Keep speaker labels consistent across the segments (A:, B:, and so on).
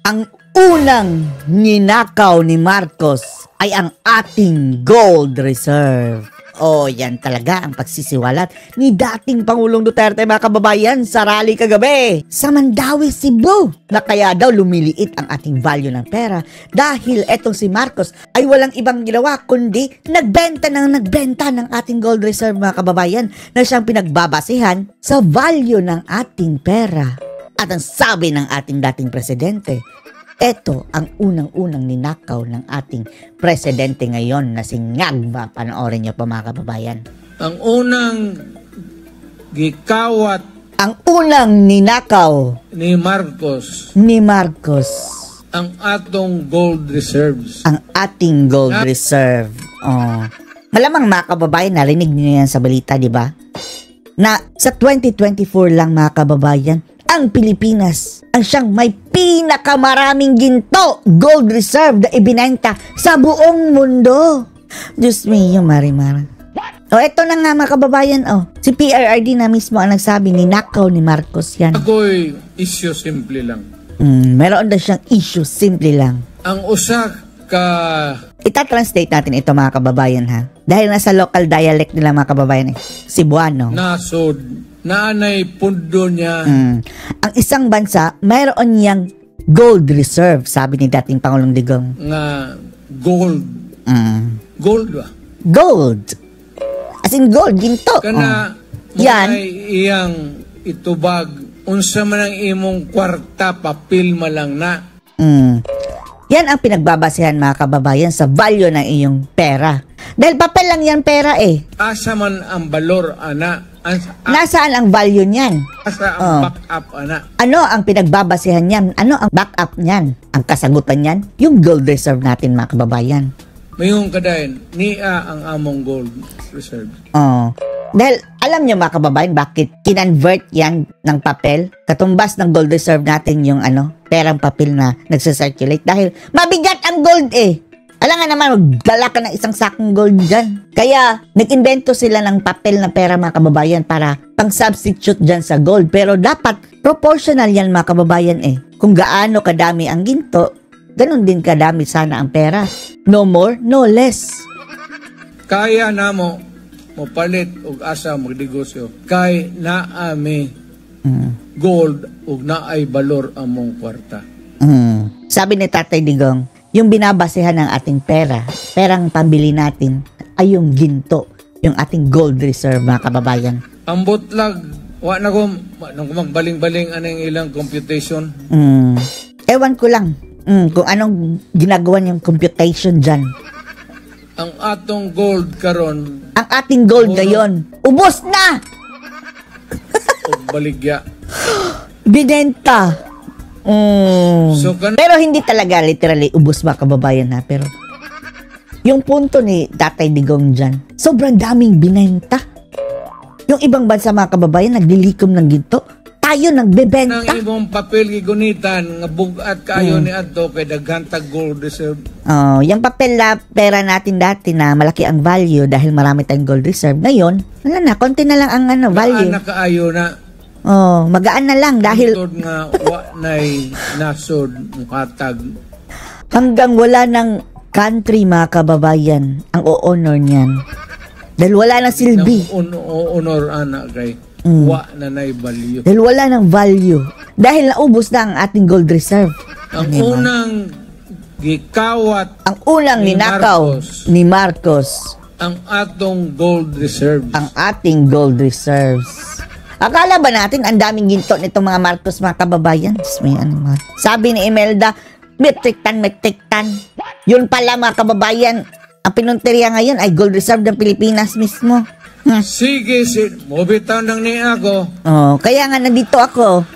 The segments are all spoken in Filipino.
A: Ang unang ninakaw ni Marcos ay ang ating gold reserve. Oh, yan talaga ang pagsisiwalat ni dating Pangulong Duterte, mga kababayan, sa rally kagabi sa Mandawi, Cebu, na kaya daw lumiliit ang ating value ng pera dahil etong si Marcos ay walang ibang ginawa kundi nagbenta ng ating gold reserve, mga kababayan, na siyang pinagbabasihan sa value ng ating pera. At ang sabi ng ating dating presidente, ito ang unang-unang ninakaw ng ating presidente ngayon na si Ngagba. Panoorin niyo pa, mga kababayan.
B: Ang unang gikawat,
A: ang unang ninakaw
B: ni Marcos, ang atong gold reserves.
A: Ang ating gold reserve. Oh. Malamang, mga kababayan, narinig niyo yan sa balita, di ba? Na sa 2024 lang, mga kababayan, ang Pilipinas ang siyang may pinakamaraming ginto gold reserve na ibinenta sa buong mundo. Diyos mio, Marimar. O, eto na nga, mga kababayan. O, si PRRD na mismo ang nagsabi, ninakaw ni Marcos yan.
B: Ako'y issue simple lang.
A: Meron daw siyang issue simple lang.
B: Ang usak ka...
A: Ita-translate natin ito, mga kababayan, ha? Dahil nasa local dialect nila, mga kababayan, Cebuano.
B: Nasod. Naanay pundo niya.
A: Ang isang bansa, mayroon niyang gold reserve, sabi ni dating Pangulong Digong.
B: Nga gold. Gold ba?
A: Gold. As in gold, ginto.
B: Kana,
A: yan.
B: Iyang itubag, unsa man ang imong kwarta, papil malang na.
A: Yan ang pinagbabasehan, mga kababayan, sa value ng iyong pera. Dahil papel lang yan pera eh.
B: Asa man ang balor, ana?
A: Nasaan ang value niyan?
B: Asa ang backup, ana?
A: Ano ang pinagbabasehan niyan? Ano ang backup niyan? Ang kasagutan niyan? Yung gold reserve natin, mga kababayan.
B: Mayroong kadayon, niya ang among gold reserve.
A: Dahil alam niyo, mga kababayan, bakit kinonvert yan ng papel? Katumbas ng gold reserve natin yung perang papel na nagsisirculate. Dahil mabigat ang gold eh. Alam nga naman, magdala ka ng isang sakong gold dyan. Kaya, nag-invento sila ng papel na pera, mga kababayan, para pang-substitute dyan sa gold. Pero dapat, proportional yan, mga kababayan eh. Kung gaano kadami ang ginto, ganun din kadami sana ang pera. No more, no less.
B: Kaya na mo palit og asa magdegosyo. Kay naami gold ug naay balor among kwarta.
A: Sabi ni Tatay Digong, yung binabasehan ng ating pera, perang pambili natin, ay yung ginto, yung ating gold reserve, mga kababayan.
B: Ang butlag, nang magbaling-baling anong ilang computation.
A: Ewan ko lang kung anong ginagawa niyang computation dyan.
B: Ang atong gold karon,
A: ang ating gold ngayon, ubos na!
B: og baligya.
A: Binenta. Pero hindi talaga literally ubos, mga kababayan, ha. Pero yung punto ni Tatay Digong dyan, sobrang daming binenta. Yung ibang bansa, mga kababayan, naglilikom ng ginto. Tayo nagbebenta.
B: Nang ibang papel gigunitan, nga bugat kayo ni adto kay daghantag gold reserve.
A: Yung papel na pera natin dati na malaki ang value dahil marami tayong gold reserve. Ngayon, wala na, konti na lang ang value.
B: Magaan na kaayo na.
A: Magaan na lang dahil
B: tod nga wa nay nasod mukatag.
A: Hanggang wala ng country, mga kababayan, ang o-honor niyan. Dahil wala na silbi.
B: Honor ana kay wa na nay value.
A: Dahil wala ng value. Dahil naubos na ang ating gold reserve.
B: Ang unang gikawat,
A: ang unang ninakaw ni Marcos,
B: ang atong gold reserves.
A: Ang ating gold reserves. Akala ba natin ang daming ginto nitong mga Marcos, mga kababayan? Sabi ni Imelda, metric ton. Yun pala, mga kababayan, ang pinunteriya ngayon ay gold reserve ng Pilipinas mismo.
B: Sige, mobitaw nang ni ako.
A: Kaya nga nandito ako.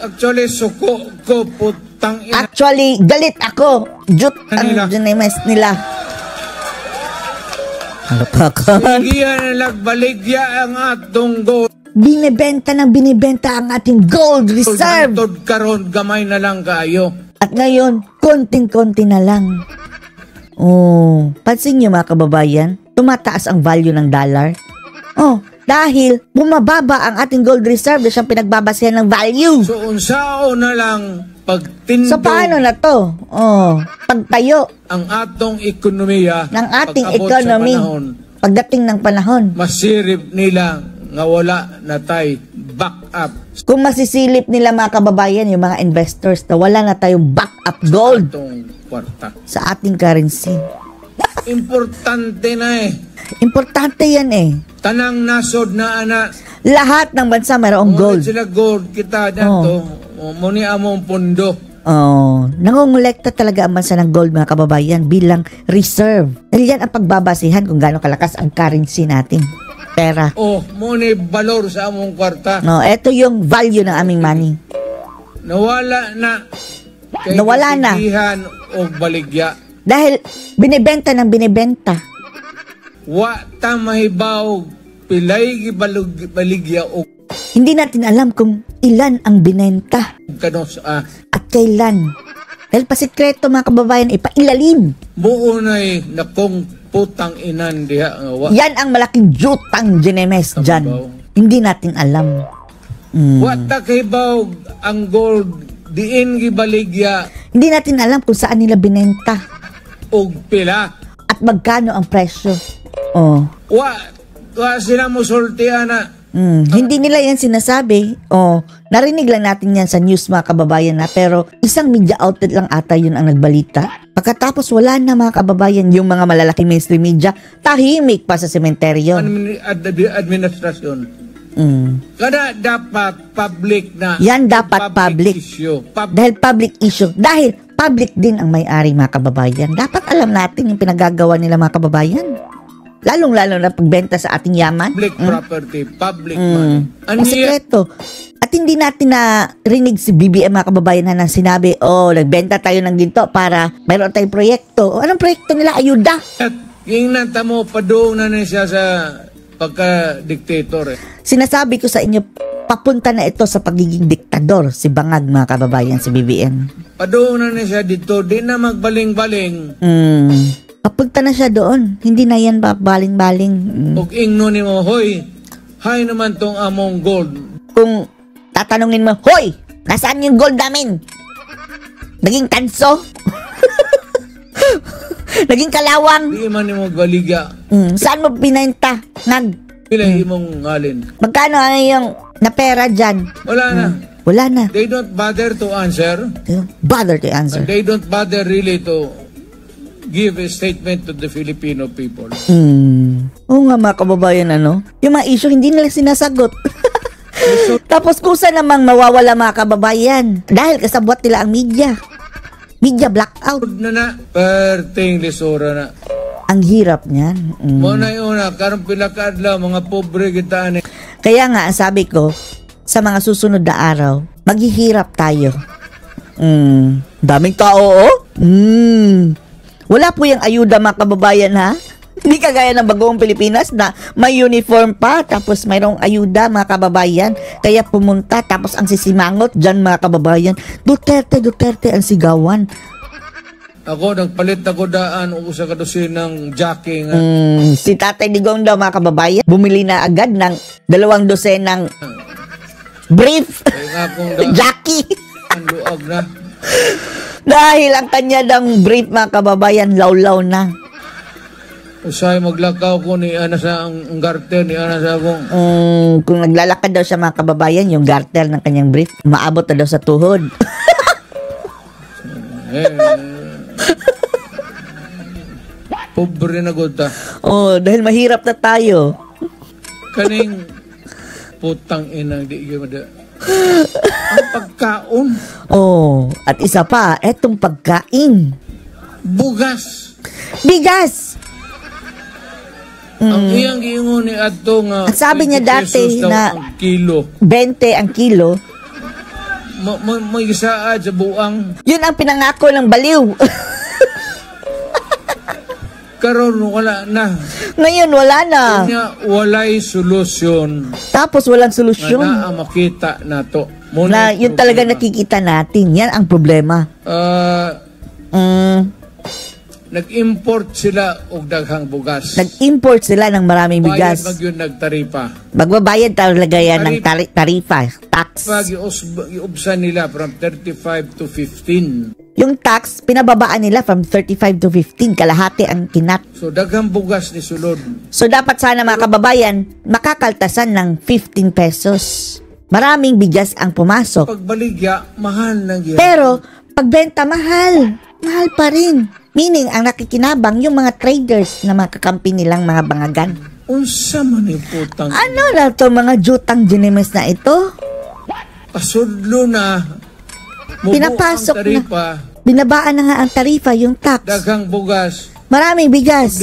B: Actually, suko ko putang ina.
A: Actually, galit ako. Jut ang dinames nila. Ano pa ka?
B: Sige na nagbaligya ang atong gold.
A: Binibenta ang ating gold reserve.
B: Tod karon gamay na lang kayo.
A: At ngayon, konting-konti na lang. Pansin niyo, mga kababayan, tumataas ang value ng dollar. Dahil bumababa ang ating gold reserve na siyang pinagbabasehan ng value.
B: So unsao na lang pagtindo
A: So, paano na to? Pagtayo
B: ang atong ekonomiya
A: ng ating
B: pag-abot sa
A: economy
B: panahon,
A: pagdating ng panahon.
B: masirip nila nga wala na tay backup
A: Kung masisilip nila mga kababayan, yung mga investors na wala na tayong backup gold
B: atong kwarta.
A: sa ating currency.
B: Importante na
A: Importante yan eh.
B: Tanang nasod na ana.
A: Lahat ng bansa mayroong gold.
B: Sila gold kita dito. Muni among pundo.
A: Nangongolekta talaga ang bansa ng gold mga kababayan bilang reserve. Dahil yan ang pagbabasihan kung gaano kalakas ang currency natin. Pera.
B: Muni balor sa among kwarta.
A: Ito yung value ng aming money.
B: Nawala na. Kay
A: Nawala na.
B: kasigihan o baligya.
A: Dahil binibenta ng binibenta.
B: Wa ta mahibaw pilay baligya o
A: Hindi natin alam kung ilan ang binenta
B: kanos
A: at kailan. Dahil pasikreto mga kababayan, ipailalim.
B: buo na'y nakong putang inan diha nga wa.
A: Yan ang malaking jutang ginemes dyan. Hindi natin alam.
B: Wa ta kahibaw ang gold diin gibaligya
A: Hindi natin alam kung saan nila binenta
B: og pila.
A: at magkano ang presyo.
B: Wa sila mo sultihan na.
A: Hindi nila yan sinasabi. Narinig lang natin yan sa news mga kababayan na, pero isang media outlet lang ata yun ang nagbalita. Pagkatapos wala na mga kababayan, yung mga malalaking mainstream media, tahimik pa sa sementeryo.
B: Administrasyon. Kada dapat public na.
A: Yan dapat public.
B: Issue.
A: Dahil public issue. Dahil public din ang may-ari mga kababayan. Dapat alam natin yung pinagagawa nila mga kababayan. Lalong-lalo na pagbenta sa ating yaman.
B: Public property, public money.
A: Sekreto. At hindi natin na rinig si BBM mga kababayan na sinabi, nagbenta tayo ng ginto para mayroon tayong proyekto. Anong proyekto nila? Ayuda.
B: At ingnan mo, padoon na siya sa pagka-dictator.
A: Sinasabi ko sa inyo, papunta na ito sa pagiging diktador si Bangag mga kababayan, si BBM.
B: Padoon na siya dito, di na magbaling-baling.
A: Papunta na siya doon. Hindi na yan baling-baling.
B: Ug ingno ni mo, hoy, hay naman tong among gold.
A: Kung tatanungin mo, hoy, nasaan yung gold namin? Naging tanso? Naging kalawang?
B: Di man ni mo baligya.
A: Saan mo binenta?
B: Pila imong ngalin.
A: Magkano yung napera dyan?
B: Wala na.
A: Wala na.
B: They don't bother to answer.
A: They don't bother to answer.
B: And they don't bother really to give a statement to the Filipino people.
A: Oo nga mga kababayan, yung mga issue hindi nila sinasagot. Tapos kusa namang mawawala mga kababayan dahil kasabwat nila ang media. Media blackout.
B: Perting lisura na.
A: Ang hirap niyan.
B: Muna una, karong pilakadlaw, mga pobre kita ni.
A: Kaya nga, ang sabi ko, sa mga susunod na araw, maghihirap tayo. Daming tao, Wala po yung ayuda mga kababayan, ha? Hindi kagaya ng Bagong Pilipinas na may uniform pa, tapos mayroong ayuda mga kababayan. Kaya pumunta, tapos ang sisimangot dyan mga kababayan. Duterte ang sigawan.
B: Ako, nagpalit ako daan o sa kadusin ng jockey nga.
A: Si Tatay Digong daw mga kababayan, bumili na agad ng 2 dosenang brief. Jockey.
B: Ang luag na.
A: Dahil ang kanya ng brief mga kababayan, lawlaw na.
B: Usay maglakaw ko ni ana sa ang garter ni ana sa akong.
A: Kung naglalakad daw siya mga kababayan, yung garter ng kanyang brief, maabot na daw sa tuhod.
B: Pobre na gud ta.
A: Dahil mahirap na tayo.
B: Kaning putang ina di gyud ang pagkaon.
A: At isa pa, etong pagkain.
B: Bugas.
A: Bigas.
B: Ang iyang giingon ni adto nga.
A: At sabi niya dati na
B: ang kilo.
A: 20 ang kilo.
B: May gisaad sa buang.
A: Yun ang pinangako ng baliw.
B: Karon wala na.
A: Ngayon wala na.
B: Walay solusyon.
A: Tapos walang solusyon.
B: Na makita na to.
A: Na yun talaga nakikita natin. Yan ang problema.
B: nag-import sila og daghang bugas.
A: Nag-import sila ng maraming bigas.
B: Bayad yun nagtaripa.
A: Magbabayad talaga yan ng tarifa, tax.
B: Pag iubsan nila from 35 to 15.
A: Yung tax, pinababaan nila from 35 to 15, kalahati ang kinat.
B: So daghang bugas ni sulod.
A: So dapat sana mga kababayan, makakaltasan ng 15 pesos. Maraming bigas ang pumasok.
B: Pagbaligya, mahal na yan.
A: Pero, pagbenta mahal. Mahal pa rin. Meaning, ang nakikinabang yung mga traders na mga kakampi nilang mga bangagan.
B: Unsa man yung putang.
A: Ano na to mga jutang ginimes na ito?
B: Pasudlo na. Mubo
A: Pinapasok
B: ang taripa,
A: na. Binabaan na nga ang tarifa, yung tax.
B: daghang bugas,
A: Maraming bigas.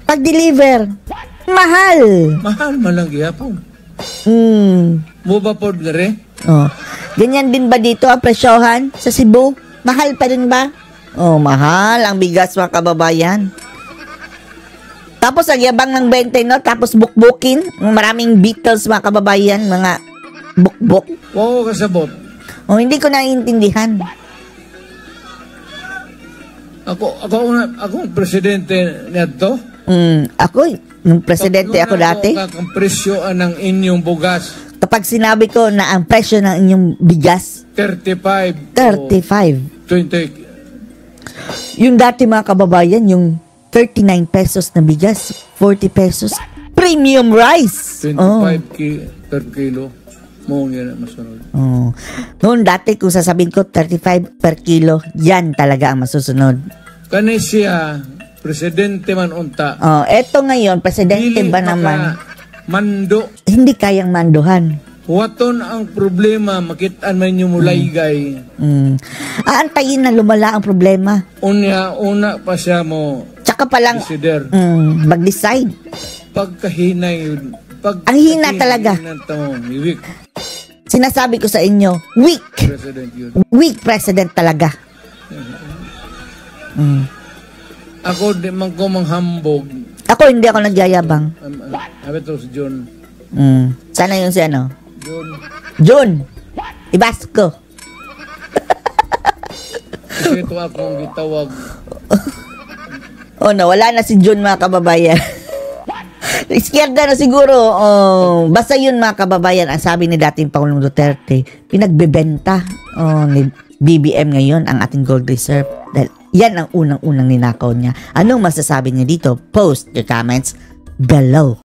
A: Pag-deliver, mahal.
B: mahal man lang gihapon. Muba pod gare.
A: Oh. Ganyan din ba dito ang presyohan sa Cebu? Mahal pa rin ba? Oh, mahal ang bigas mga kababayan. Tapos ang yabang ng 20, no? Tapos bukbukin. Maraming Beatles mga kababayan, mga bukbuk.
B: Wow, kasabot.
A: Oh, hindi ko naiintindihan.
B: Ako presidente nito.
A: Ako, nung presidente ako dati.
B: Ang presyo ng inyong bugas.
A: Kapag sinabi ko na ang presyo ng inyong bigas,
B: 35.
A: 35.
B: 20.
A: Yung dati mga kababayan, yung 39 pesos na bigas, 40 pesos. Premium rice.
B: 25 per kilo. Mong yan masunod.
A: Oh. Noon dati kung sasabihin ko 35 per kilo, yan talaga ang masusunod.
B: Kani siya, presidente man unta.
A: Oh, eto ngayon, presidente ba naman?
B: Mando.
A: Hindi kayang manduhan.
B: Waton ang problema, makitaan man yung mulaygay.
A: Aantayin na lumala ang problema.
B: Una pa siya mo.
A: Tsaka palang mag-decide.
B: Pagkahinay yun.
A: Ang hina talaga.
B: Weak.
A: Sinasabi ko sa inyo, weak.
B: President yun.
A: Weak president talaga.
B: Ako di man ko manghambog.
A: Ako hindi ako nagyayabang.
B: Sabi to si John.
A: Sana yun si ano?
B: John.
A: Ibasco.
B: Kasi ito akong gitawag.
A: Oh no, wala na si John mga kababayan. Iskierda na siguro. Oh, basta yun mga kababayan, ang sabi ni dating Pangulong Duterte, pinagbebenta ni BBM ngayon ang ating gold reserve. Dahil yan ang unang-unang ninakaw niya. Anong masasabi niya dito? Post your comments below.